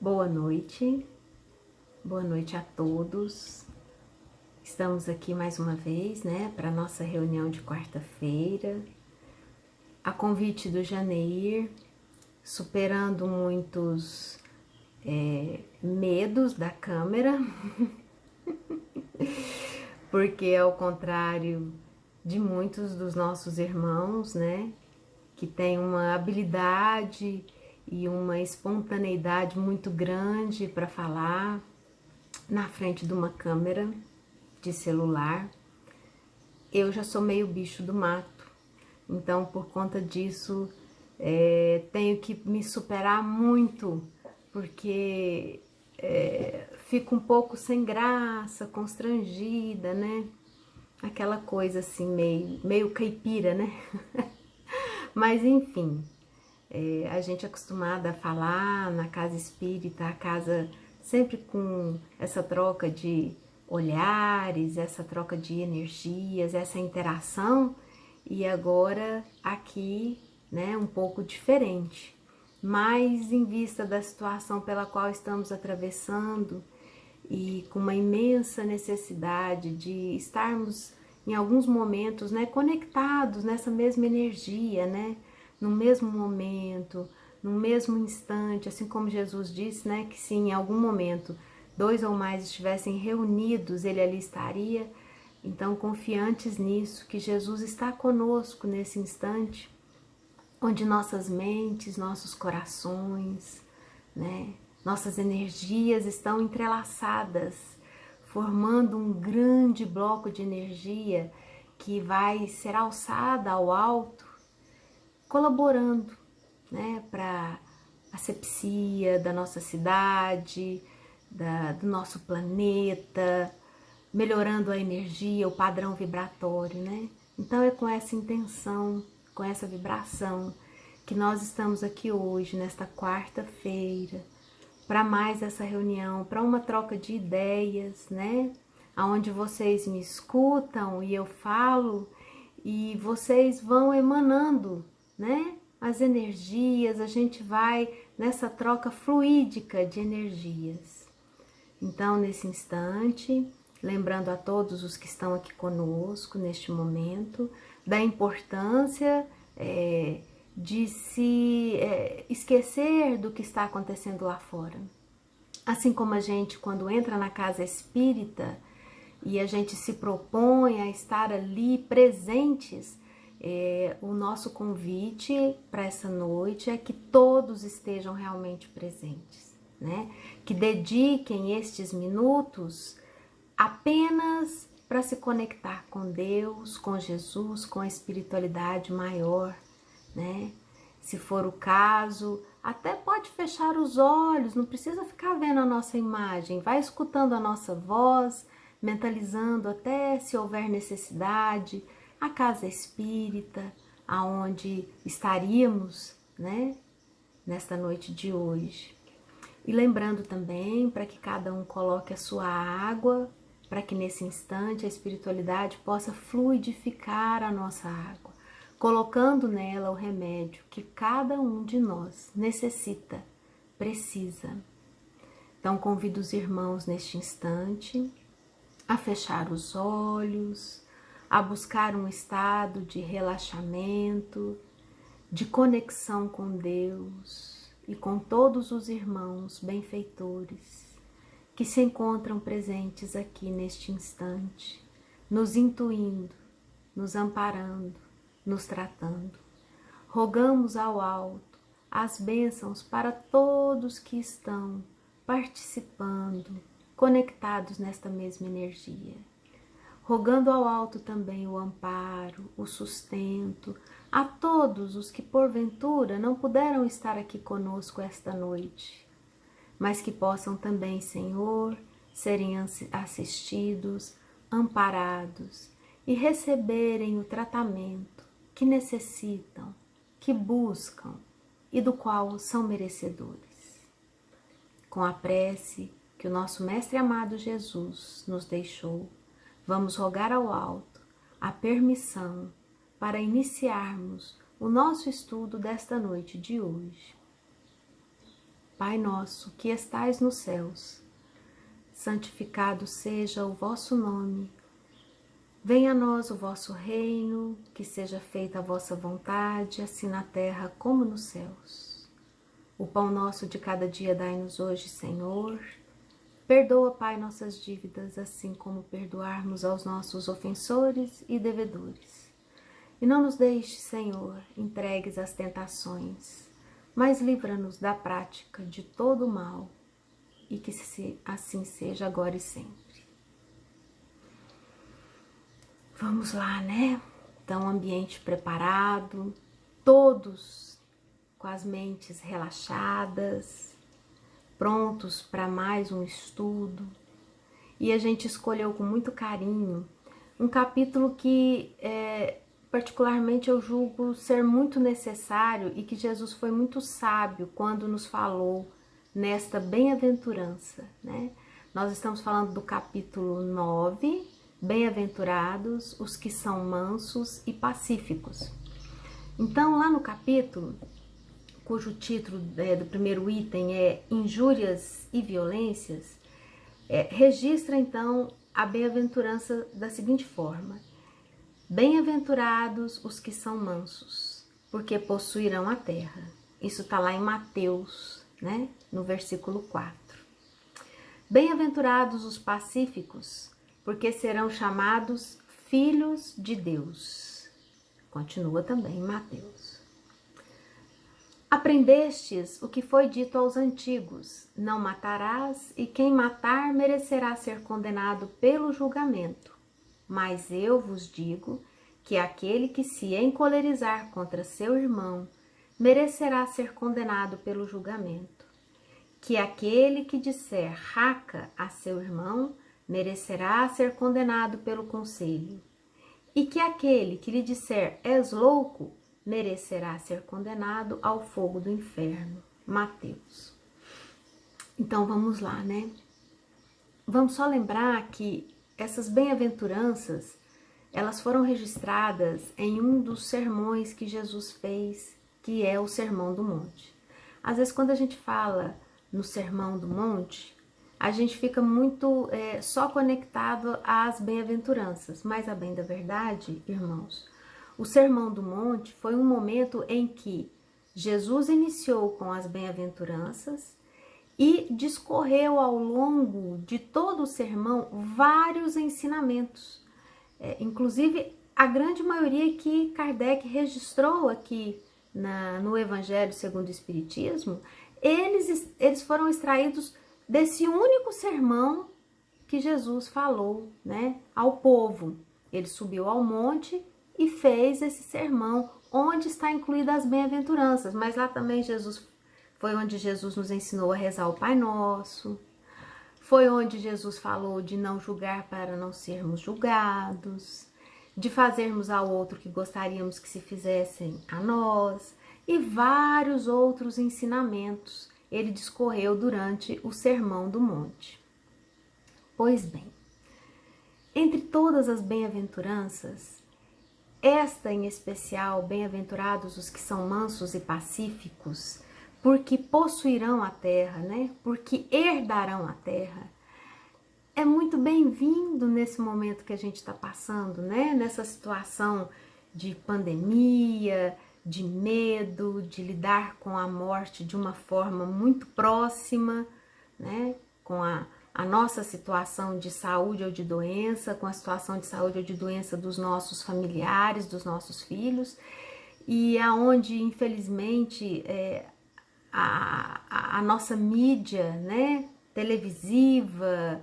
boa noite a todos. Estamos aqui mais uma vez, para a nossa reunião de quarta-feira. A convite do Janeir, superando muitos medos da câmera, porque ao contrário de muitos dos nossos irmãos, que têm uma habilidade e uma espontaneidade muito grande para falar na frente de uma câmera de celular, eu já sou meio bicho do mato. Então, por conta disso, tenho que me superar muito, porque fico um pouco sem graça, constrangida, Aquela coisa assim, meio caipira, Mas, enfim, a gente é acostumada a falar na casa espírita, a casa sempre com essa troca de olhares, essa troca de energias, essa interação, e agora aqui, um pouco diferente. Mas em vista da situação pela qual estamos atravessando e com uma imensa necessidade de estarmos em alguns momentos, conectados nessa mesma energia, no mesmo momento, no mesmo instante, assim como Jesus disse, que se em algum momento 2 ou mais estivessem reunidos, ele ali estaria. Então, confiantes nisso, que Jesus está conosco nesse instante, onde nossas mentes, nossos corações, nossas energias estão entrelaçadas, formando um grande bloco de energia que vai ser alçada ao alto, colaborando, para a asepsia da nossa cidade, do nosso planeta, melhorando a energia, o padrão vibratório, Então é com essa intenção, com essa vibração, que nós estamos aqui hoje, nesta quarta-feira, para mais essa reunião, para uma troca de ideias, Onde vocês me escutam e eu falo, e vocês vão emanando, as energias, a gente vai nessa troca fluídica de energias. Então, nesse instante, lembrando a todos os que estão aqui conosco neste momento, da importância de se esquecer do que está acontecendo lá fora. Assim como a gente, quando entra na casa espírita e a gente se propõe a estar ali presentes, o nosso convite para essa noite é que todos estejam realmente presentes, Que dediquem estes minutos apenas para se conectar com Deus, com Jesus, com a espiritualidade maior, Se for o caso, até pode fechar os olhos, não precisa ficar vendo a nossa imagem, vai escutando a nossa voz, mentalizando até se houver necessidade, a casa espírita, aonde estaríamos, nesta noite de hoje. E lembrando também para que cada um coloque a sua água, para que nesse instante a espiritualidade possa fluidificar a nossa água, colocando nela o remédio que cada um de nós necessita, precisa. Então convido os irmãos neste instante a fechar os olhos, a buscar um estado de relaxamento, de conexão com Deus e com todos os irmãos benfeitores que se encontram presentes aqui neste instante, nos intuindo, nos amparando, nos tratando. Rogamos ao alto as bênçãos para todos que estão participando, conectados nesta mesma energia. Rogando ao alto também o amparo, o sustento, a todos os que porventura não puderam estar aqui conosco esta noite, mas que possam também, Senhor, serem assistidos, amparados e receberem o tratamento que necessitam, que buscam e do qual são merecedores. Com a prece que o nosso Mestre amado Jesus nos deixou, vamos rogar ao alto a permissão para iniciarmos o nosso estudo desta noite de hoje. Pai nosso, que estais nos céus, santificado seja o vosso nome. Venha a nós o vosso reino, que seja feita a vossa vontade, assim na terra como nos céus. O pão nosso de cada dia dai-nos hoje, Senhor. Perdoa, Pai, nossas dívidas, assim como perdoarmos aos nossos ofensores e devedores. E não nos deixe, Senhor, entregues às tentações, mas livra-nos da prática de todo o mal, e que assim seja agora e sempre. Vamos lá, né? Então, ambiente preparado, todos com as mentes relaxadas, prontos para mais um estudo. E a gente escolheu com muito carinho um capítulo que particularmente eu julgo ser muito necessário e que Jesus foi muito sábio quando nos falou nesta bem-aventurança, né? Nós estamos falando do capítulo 9, bem-aventurados os que são mansos e pacíficos. Então, lá no capítulo, cujo título do primeiro item é Injúrias e Violências, registra então a bem-aventurança da seguinte forma: bem-aventurados os que são mansos, porque possuirão a terra. Isso está lá em Mateus, né? No versículo 4. Bem-aventurados os pacíficos, porque serão chamados filhos de Deus. Continua também em Mateus. Aprendestes o que foi dito aos antigos: não matarás, e quem matar merecerá ser condenado pelo julgamento. Mas eu vos digo que aquele que se encolerizar contra seu irmão merecerá ser condenado pelo julgamento. Que aquele que disser raca a seu irmão merecerá ser condenado pelo conselho. E que aquele que lhe disser és louco merecerá ser condenado ao fogo do inferno. Mateus. Então vamos lá, né? Vamos só lembrar que essas bem-aventuranças, elas foram registradas em um dos sermões que Jesus fez, que é o Sermão do Monte. Às vezes, quando a gente fala no Sermão do Monte, a gente fica muito só conectado às bem-aventuranças, mas a bem da verdade, irmãos, o Sermão do Monte foi um momento em que Jesus iniciou com as bem-aventuranças e discorreu ao longo de todo o sermão vários ensinamentos. Inclusive, a grande maioria que Kardec registrou aqui no Evangelho segundo o Espiritismo, eles foram extraídos desse único sermão que Jesus falou, né, ao povo. Ele subiu ao monte e fez esse sermão, onde está incluídas as bem-aventuranças, mas lá também foi onde Jesus nos ensinou a rezar o Pai Nosso, foi onde Jesus falou de não julgar para não sermos julgados, de fazermos ao outro que gostaríamos que se fizessem a nós, e vários outros ensinamentos ele discorreu durante o Sermão do Monte. Pois bem, entre todas as bem-aventuranças, esta em especial, bem-aventurados os que são mansos e pacíficos, porque possuirão a terra, né? Porque herdarão a terra, é muito bem-vindo nesse momento que a gente está passando, né? Nessa situação de pandemia, de medo, de lidar com a morte de uma forma muito próxima, né? Com a nossa situação de saúde ou de doença, com a situação de saúde ou de doença dos nossos familiares, dos nossos filhos, e aonde, infelizmente, a nossa mídia, né? Televisiva,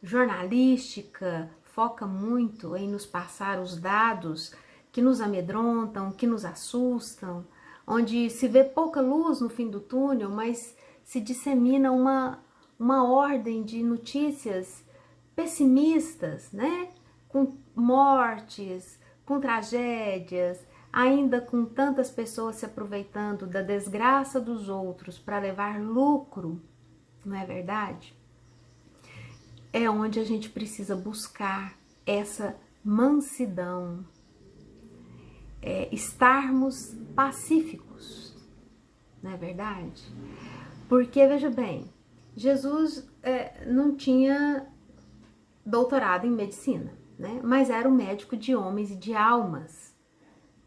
jornalística, foca muito em nos passar os dados que nos amedrontam, que nos assustam, onde se vê pouca luz no fim do túnel, mas se dissemina uma ordem de notícias pessimistas, né? Com mortes, com tragédias, ainda com tantas pessoas se aproveitando da desgraça dos outros para levar lucro, não é verdade? É onde a gente precisa buscar essa mansidão, estarmos pacíficos, não é verdade? Porque, veja bem, Jesus não tinha doutorado em medicina, né? Mas era um médico de homens e de almas.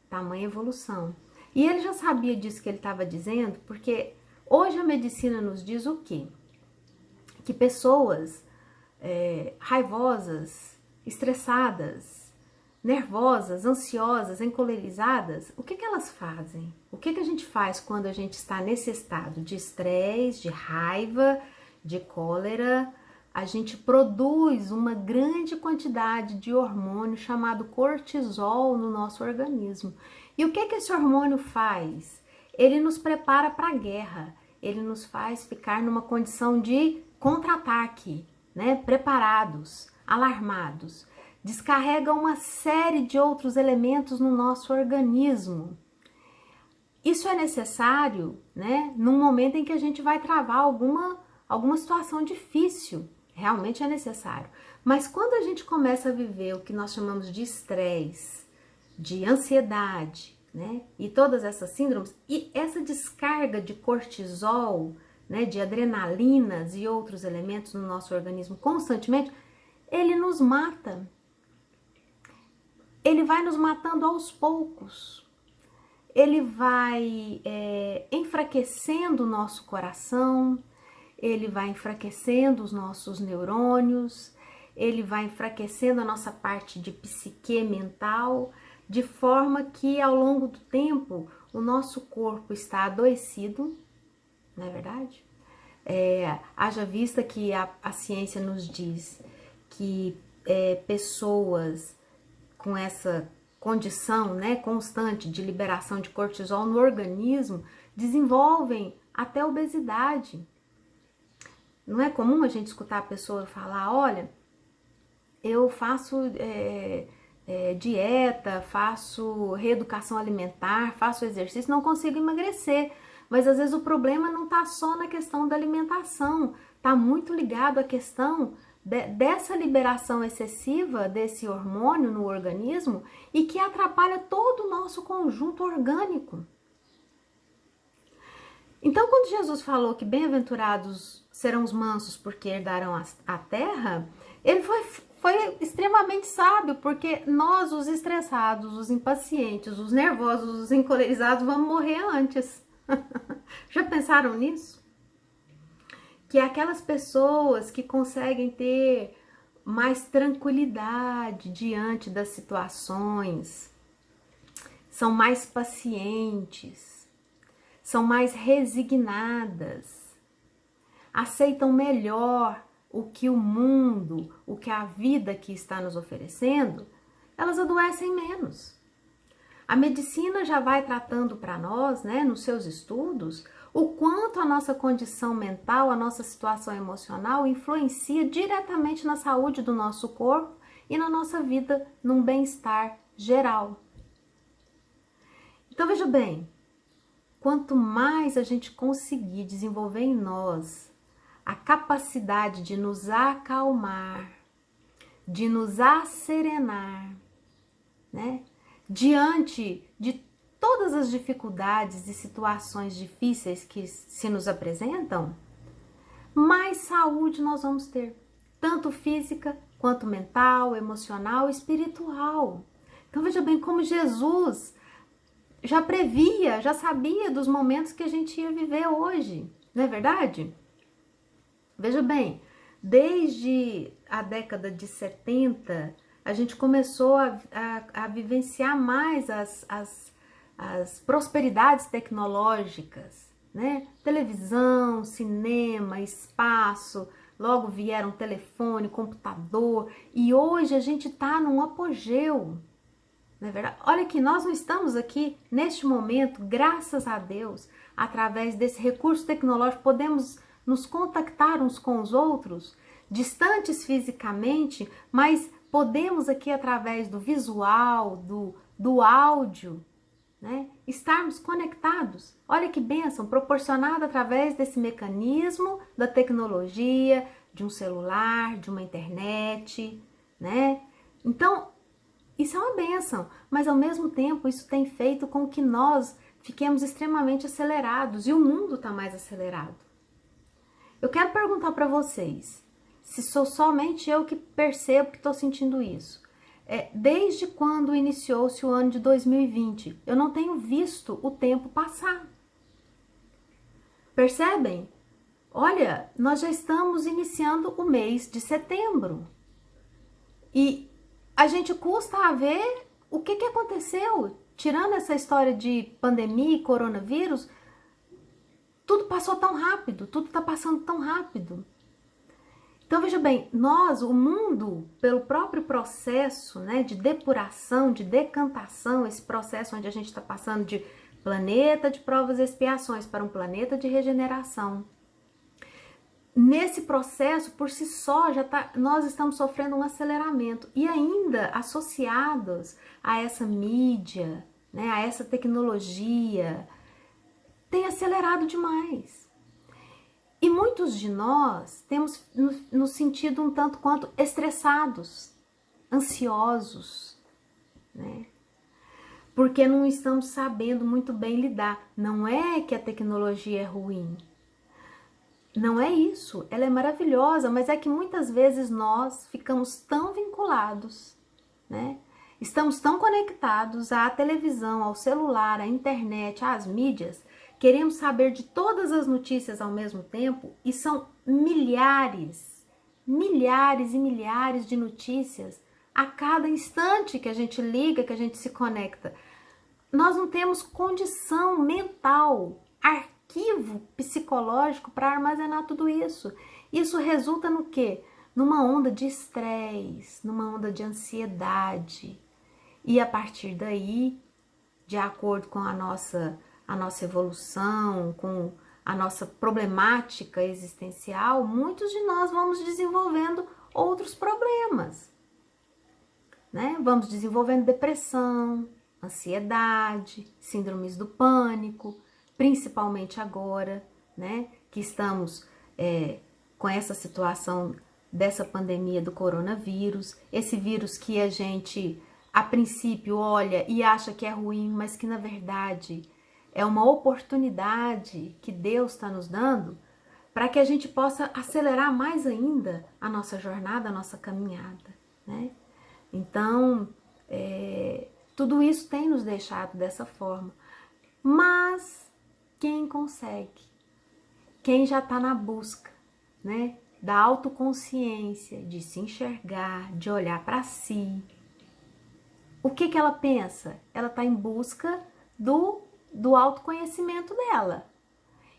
Tamanha evolução. E ele já sabia disso que ele estava dizendo, porque hoje a medicina nos diz o quê? Que pessoas raivosas, estressadas, nervosas, ansiosas, encolerizadas, o que elas fazem? O que a gente faz quando a gente está nesse estado de estresse, de raiva, de cólera? A gente produz uma grande quantidade de hormônio chamado cortisol no nosso organismo. E o que esse hormônio faz? Ele nos prepara para a guerra, ele nos faz ficar numa condição de contra-ataque, né? Preparados, alarmados. Descarrega uma série de outros elementos no nosso organismo. Isso é necessário, né? Num momento em que a gente vai travar alguma situação difícil. Realmente é necessário. Mas quando a gente começa a viver o que nós chamamos de estresse, de ansiedade, né? E todas essas síndromes, e essa descarga de cortisol, né? De adrenalinas e outros elementos no nosso organismo constantemente, ele nos mata. Ele vai nos matando aos poucos. Ele vai enfraquecendo o nosso coração, ele vai enfraquecendo os nossos neurônios, ele vai enfraquecendo a nossa parte de psique mental, de forma que ao longo do tempo o nosso corpo está adoecido, não é verdade? Haja vista que a ciência nos diz que pessoas com essa condição, né, constante de liberação de cortisol no organismo desenvolvem até obesidade. Não é comum a gente escutar a pessoa falar, olha, eu faço dieta, faço reeducação alimentar, faço exercício, não consigo emagrecer. Mas às vezes o problema não está só na questão da alimentação, está muito ligado à questão dessa liberação excessiva desse hormônio no organismo e que atrapalha todo o nosso conjunto orgânico. Então, quando Jesus falou que bem-aventurados serão os mansos porque herdarão a terra, ele foi extremamente sábio, porque nós, os estressados, os impacientes, os nervosos, os encolerizados, vamos morrer antes. Já pensaram nisso? Que aquelas pessoas que conseguem ter mais tranquilidade diante das situações, são mais pacientes, são mais resignadas, aceitam melhor o que o mundo, o que a vida que está nos oferecendo, elas adoecem menos. A medicina já vai tratando para nós, né, nos seus estudos, o quanto a nossa condição mental, a nossa situação emocional influencia diretamente na saúde do nosso corpo e na nossa vida, num bem-estar geral. Então veja bem, quanto mais a gente conseguir desenvolver em nós a capacidade de nos acalmar, de nos asserenar, né, diante de todas as dificuldades e situações difíceis que se nos apresentam, mais saúde nós vamos ter, tanto física quanto mental, emocional, espiritual. Então veja bem como Jesus já previa, já sabia dos momentos que a gente ia viver hoje, não é verdade? Veja bem, desde a década de 70, a gente começou a vivenciar mais as prosperidades tecnológicas, né? Televisão, cinema, espaço, logo vieram telefone, computador, e hoje a gente está num apogeu, não é verdade? Olha que nós não estamos aqui neste momento, graças a Deus, através desse recurso tecnológico, podemos nos contactar uns com os outros, distantes fisicamente, mas podemos aqui através do visual, do áudio, né, estarmos conectados. Olha que bênção, proporcionada através desse mecanismo da tecnologia, de um celular, de uma internet, né? Então, isso é uma bênção, mas ao mesmo tempo isso tem feito com que nós fiquemos extremamente acelerados e o mundo está mais acelerado. Eu quero perguntar para vocês, se sou somente eu que percebo que estou sentindo isso. Desde quando iniciou-se o ano de 2020, eu não tenho visto o tempo passar. Percebem? Olha, nós já estamos iniciando o mês de setembro. E a gente custa a ver o que aconteceu. Tirando essa história de pandemia e coronavírus, tudo passou tão rápido, tudo está passando tão rápido. Então, veja bem, o mundo, pelo próprio processo, né, de depuração, de decantação, esse processo onde a gente está passando de planeta de provas e expiações para um planeta de regeneração. Nesse processo, por si só, nós estamos sofrendo um aceleramento. E ainda associados a essa mídia, né, a essa tecnologia, tem acelerado demais. E muitos de nós temos nos sentido um tanto quanto estressados, ansiosos, né? Porque não estamos sabendo muito bem lidar. Não é que a tecnologia é ruim. Não é isso. Ela é maravilhosa, mas é que muitas vezes nós ficamos tão vinculados, né? Estamos tão conectados à televisão, ao celular, à internet, às mídias, queremos saber de todas as notícias ao mesmo tempo, e são milhares e milhares de notícias a cada instante que a gente liga, que a gente se conecta. Nós não temos condição mental, arquivo psicológico para armazenar tudo isso. Isso resulta no quê? Numa onda de estresse, numa onda de ansiedade. E a partir daí, de acordo com a nossa evolução, com a nossa problemática existencial, muitos de nós vamos desenvolvendo outros problemas, né? Vamos desenvolvendo depressão, ansiedade, síndromes do pânico, principalmente agora, né? Que estamos com essa situação dessa pandemia do coronavírus, esse vírus que a gente, a princípio, olha e acha que é ruim, mas que na verdade é uma oportunidade que Deus está nos dando para que a gente possa acelerar mais ainda a nossa jornada, a nossa caminhada, né? Então, tudo isso tem nos deixado dessa forma. Mas quem consegue? Quem já está na busca, né? Da autoconsciência, de se enxergar, de olhar para si. O que ela pensa? Ela está em busca do autoconhecimento dela.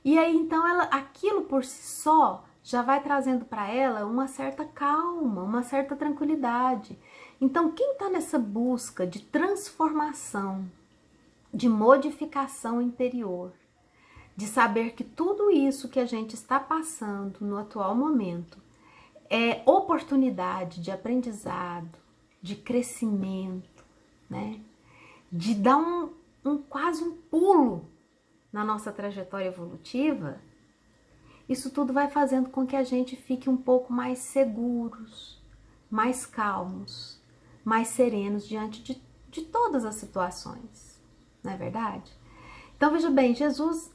E aí, então, aquilo por si só já vai trazendo para ela uma certa calma, uma certa tranquilidade. Então, quem está nessa busca de transformação, de modificação interior, de saber que tudo isso que a gente está passando no atual momento é oportunidade de aprendizado, de crescimento, né? De dar quase um pulo na nossa trajetória evolutiva, isso tudo vai fazendo com que a gente fique um pouco mais seguros, mais calmos, mais serenos diante de todas as situações, não é verdade? Então, veja bem, Jesus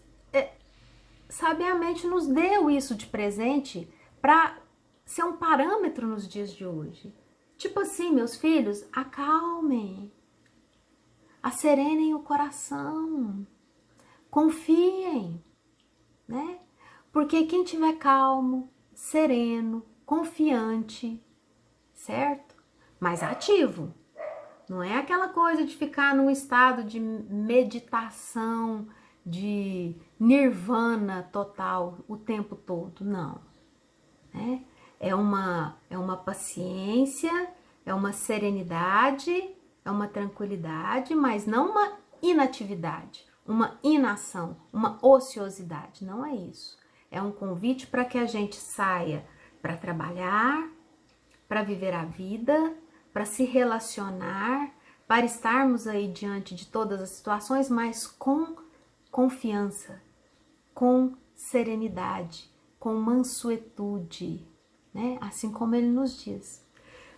sabiamente nos deu isso de presente para ser um parâmetro nos dias de hoje. Tipo assim, meus filhos, acalmem, acerenem o coração, confiem, né? Porque quem tiver calmo, sereno, confiante, certo? Mas ativo. Não é aquela coisa de ficar num estado de meditação, de nirvana total o tempo todo, não. Né? É uma paciência, é uma serenidade, é uma tranquilidade, mas não uma inatividade, uma inação, uma ociosidade. Não é isso. É um convite para que a gente saia para trabalhar, para viver a vida, para se relacionar, para estarmos aí diante de todas as situações, mas com confiança, com serenidade, com mansuetude, né? Assim como ele nos diz.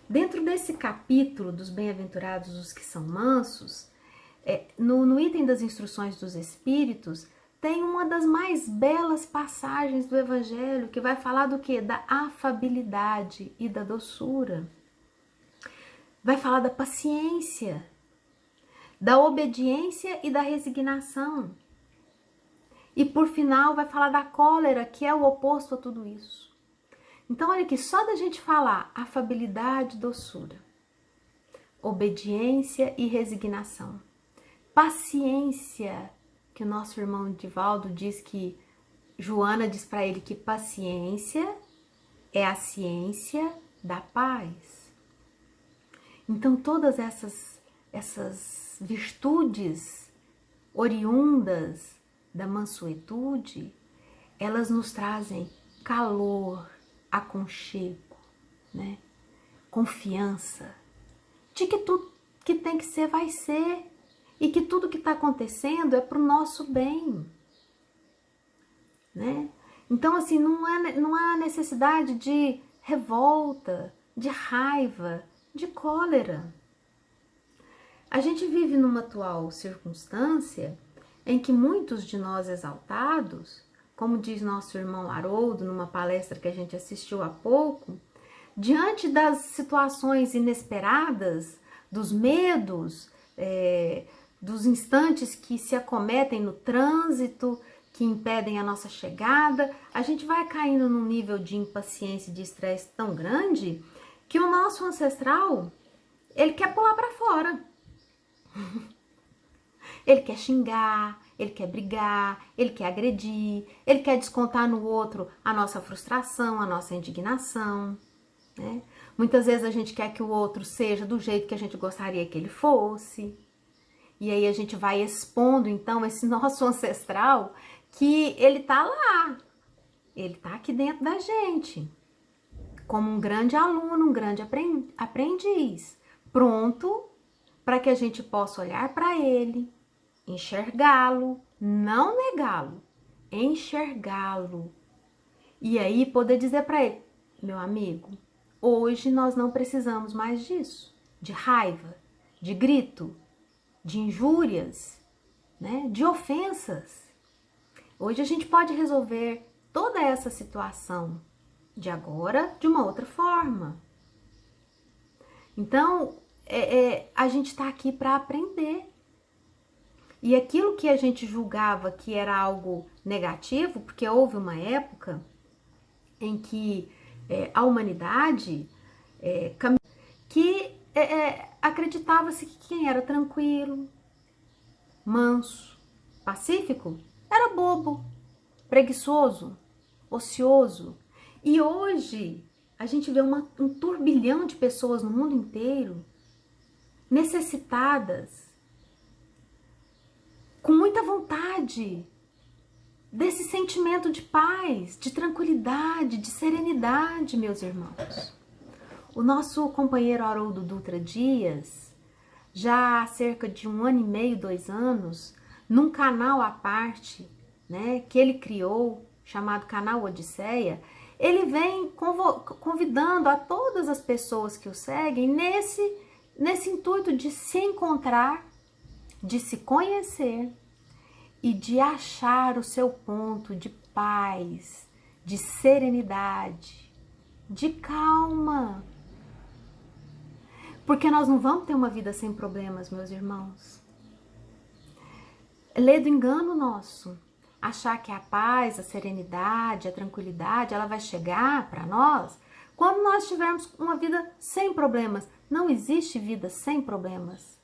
Dentro desse capítulo dos bem-aventurados os que são mansos, no item das instruções dos espíritos, tem uma das mais belas passagens do Evangelho que vai falar do quê? Da afabilidade e da doçura. Vai falar da paciência, da obediência e da resignação. E por final vai falar da cólera, que é o oposto a tudo isso. Então olha aqui, só da gente falar afabilidade, doçura, obediência e resignação, paciência, que o nosso irmão Divaldo diz que, Joana diz para ele que paciência é a ciência da paz. Então todas essas virtudes oriundas da mansuetude, elas nos trazem calor, aconchego, né? Confiança de que tudo que tem que ser vai ser e que tudo que está acontecendo é para o nosso bem, né? Então assim, não há necessidade de revolta, de raiva, de cólera. A gente vive numa atual circunstância em que muitos de nós exaltados, como diz nosso irmão Haroldo numa palestra que a gente assistiu há pouco, diante das situações inesperadas, dos medos, dos instantes que se acometem no trânsito, que impedem a nossa chegada, a gente vai caindo num nível de impaciência e de estresse tão grande que o nosso ancestral, ele quer pular para fora. Ele quer xingar, ele quer brigar, ele quer agredir, ele quer descontar no outro a nossa frustração, a nossa indignação, né? Muitas vezes a gente quer que o outro seja do jeito que a gente gostaria que ele fosse. E aí a gente vai expondo então esse nosso ancestral que ele tá lá, ele tá aqui dentro da gente, como um grande aluno, um grande aprendiz, pronto para que a gente possa olhar para ele, enxergá-lo, não negá-lo, enxergá-lo. E aí poder dizer para ele, meu amigo, hoje nós não precisamos mais disso, de raiva, de grito, de injúrias, né, de ofensas. Hoje a gente pode resolver toda essa situação de agora de uma outra forma. Então, a gente está aqui para aprender. E aquilo que a gente julgava que era algo negativo, porque houve uma época em que a humanidade acreditava-se que quem era tranquilo, manso, pacífico, era bobo, preguiçoso, ocioso. E hoje a gente vê um turbilhão de pessoas no mundo inteiro necessitadas, com muita vontade desse sentimento de paz, de tranquilidade, de serenidade, meus irmãos. O nosso companheiro Haroldo Dutra Dias, já há cerca de 1 ano e meio, 2 anos, num canal à parte, né, que ele criou, chamado Canal Odisseia, ele vem convidando a todas as pessoas que o seguem nesse intuito de se encontrar, de se conhecer e de achar o seu ponto de paz, de serenidade, de calma. Porque nós não vamos ter uma vida sem problemas, meus irmãos. Lê do engano nosso. Achar que a paz, a serenidade, a tranquilidade, ela vai chegar para nós quando nós tivermos uma vida sem problemas. Não existe vida sem problemas.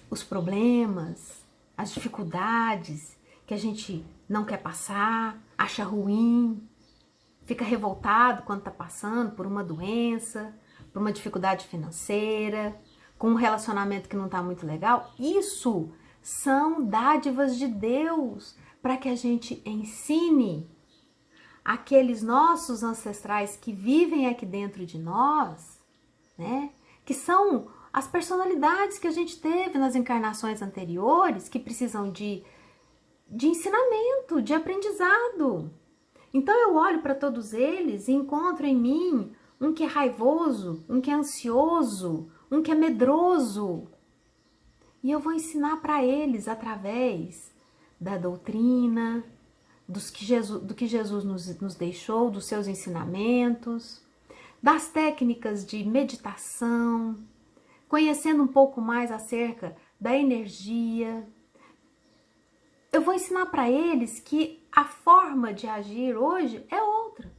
Os problemas, as dificuldades que a gente não quer passar, acha ruim, fica revoltado quando está passando por uma doença, por uma dificuldade financeira, com um relacionamento que não está muito legal. Isso são dádivas de Deus para que a gente ensine aqueles nossos ancestrais que vivem aqui dentro de nós, né? Que são as personalidades que a gente teve nas encarnações anteriores, que precisam de ensinamento, de aprendizado. Então eu olho para todos eles e encontro em mim um que é raivoso, um que é ansioso, um que é medroso. E eu vou ensinar para eles através da doutrina, do que Jesus nos deixou, dos seus ensinamentos, das técnicas de meditação, conhecendo um pouco mais acerca da energia. Eu vou ensinar para eles que a forma de agir hoje é outra.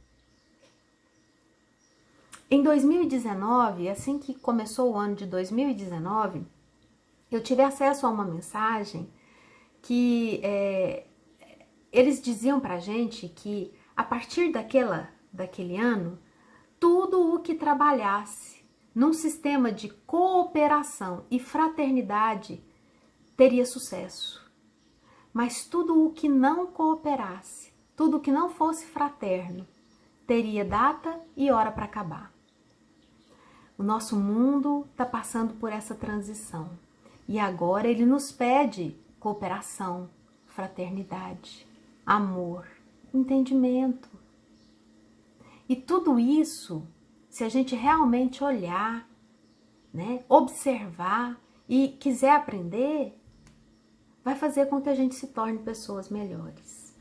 Em 2019, assim que começou o ano de 2019, eu tive acesso a uma mensagem que eles diziam pra gente que a partir daquele ano, tudo o que trabalhasse num sistema de cooperação e fraternidade teria sucesso. Mas tudo o que não cooperasse, tudo o que não fosse fraterno, teria data e hora para acabar. O nosso mundo está passando por essa transição. E agora ele nos pede cooperação, fraternidade, amor, entendimento. E tudo isso, se a gente realmente olhar, né, observar e quiser aprender, vai fazer com que a gente se torne pessoas melhores.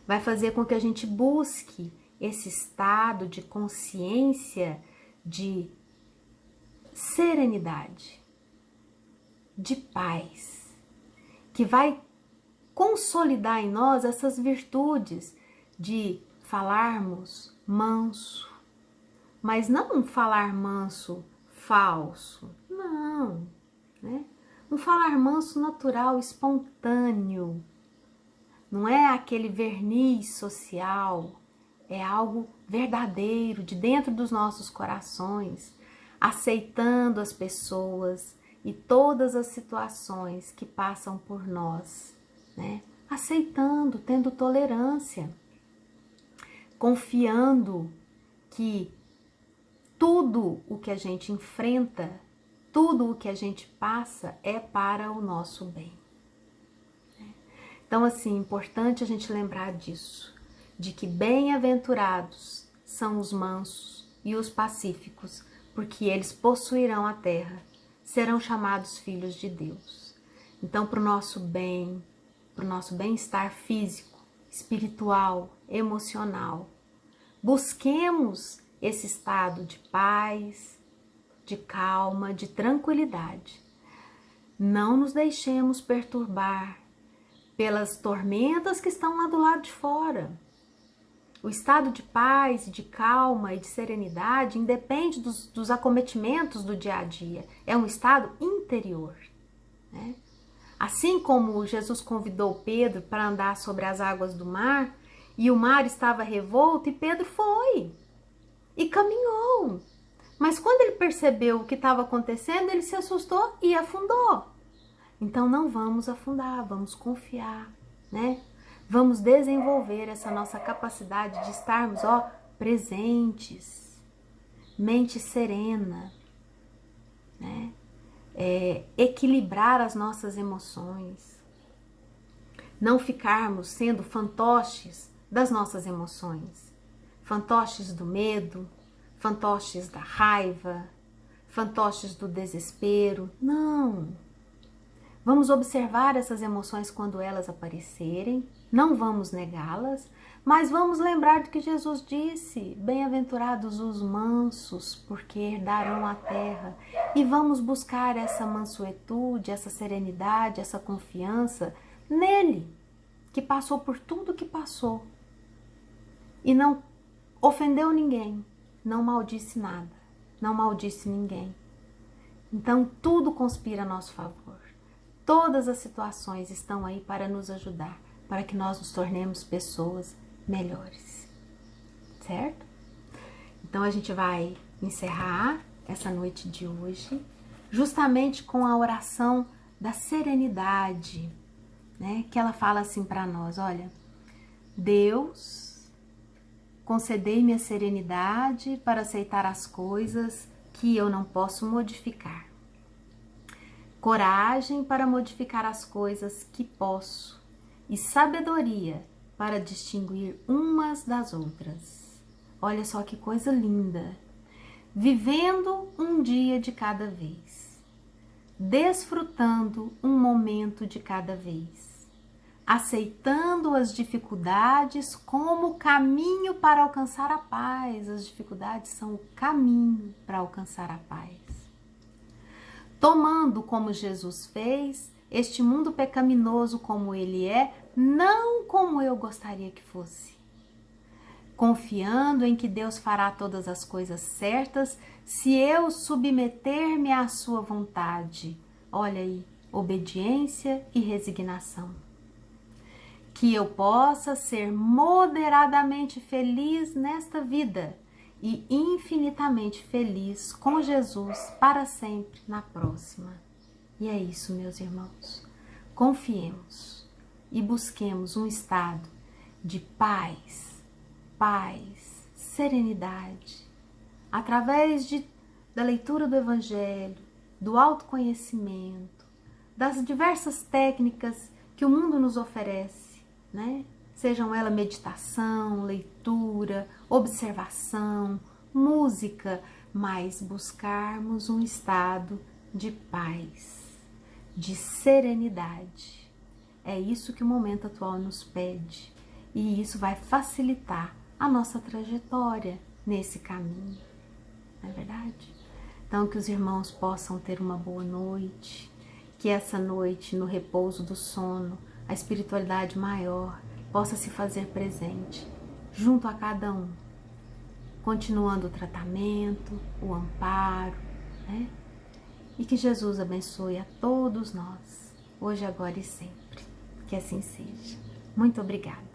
Vai fazer com que a gente busque esse estado de consciência, de serenidade, de paz, que vai consolidar em nós essas virtudes de falarmos manso, mas não um falar manso falso, não, né? Um falar manso natural, espontâneo, não é aquele verniz social, é algo verdadeiro, de dentro dos nossos corações, aceitando as pessoas e todas as situações que passam por nós, né? Aceitando, tendo tolerância, confiando que tudo o que a gente enfrenta, tudo o que a gente passa é para o nosso bem. Então, assim, é importante a gente lembrar disso, de que bem-aventurados são os mansos e os pacíficos, porque eles possuirão a terra, serão chamados filhos de Deus. Então, para o nosso bem, para o nosso bem-estar físico, espiritual, emocional, busquemos esse estado de paz, de calma, de tranquilidade. Não nos deixemos perturbar pelas tormentas que estão lá do lado de fora. O estado de paz, de calma e de serenidade independe dos acometimentos do dia a dia. É um estado interior, né? Assim como Jesus convidou Pedro para andar sobre as águas do mar, e o mar estava revolto, e Pedro foi e caminhou. Mas quando ele percebeu o que estava acontecendo, ele se assustou e afundou. Então não vamos afundar, vamos confiar, né? Vamos desenvolver essa nossa capacidade de estarmos, presentes, mente serena, né? Equilibrar as nossas emoções, não ficarmos sendo fantoches das nossas emoções, fantoches do medo, fantoches da raiva, fantoches do desespero. Não! Vamos observar essas emoções quando elas aparecerem, não vamos negá-las, mas vamos lembrar do que Jesus disse: bem-aventurados os mansos, porque herdarão a terra. E vamos buscar essa mansuetude, essa serenidade, essa confiança nele, que passou por tudo que passou e não ofendeu ninguém, não maldisse nada, não maldisse ninguém. Então tudo conspira a nosso favor. Todas as situações estão aí para nos ajudar, para que nós nos tornemos pessoas melhores, certo? Então a gente vai encerrar essa noite de hoje, justamente com a oração da serenidade, né? Que ela fala assim para nós: olha, Deus, concedei-me a serenidade para aceitar as coisas que eu não posso modificar. Coragem para modificar as coisas que posso e sabedoria para distinguir umas das outras. Olha só que coisa linda! Vivendo um dia de cada vez, desfrutando um momento de cada vez, aceitando as dificuldades como caminho para alcançar a paz. As dificuldades são o caminho para alcançar a paz. Tomando, como Jesus fez, este mundo pecaminoso como ele é, não como eu gostaria que fosse. Confiando em que Deus fará todas as coisas certas se eu submeter-me à sua vontade. Olha aí, obediência e resignação. Que eu possa ser moderadamente feliz nesta vida e infinitamente feliz com Jesus para sempre na próxima. E é isso, meus irmãos. Confiemos e busquemos um estado de paz, serenidade, através da leitura do Evangelho, do autoconhecimento, das diversas técnicas que o mundo nos oferece, né? Sejam elas meditação, leitura, observação, música, mas buscarmos um estado de paz, de serenidade. É isso que o momento atual nos pede e isso vai facilitar a nossa trajetória nesse caminho, não é verdade? Então, que os irmãos possam ter uma boa noite, que essa noite, no repouso do sono, a espiritualidade maior possa se fazer presente junto a cada um, continuando o tratamento, o amparo, né? E que Jesus abençoe a todos nós, hoje, agora e sempre. Que assim seja. Muito obrigada.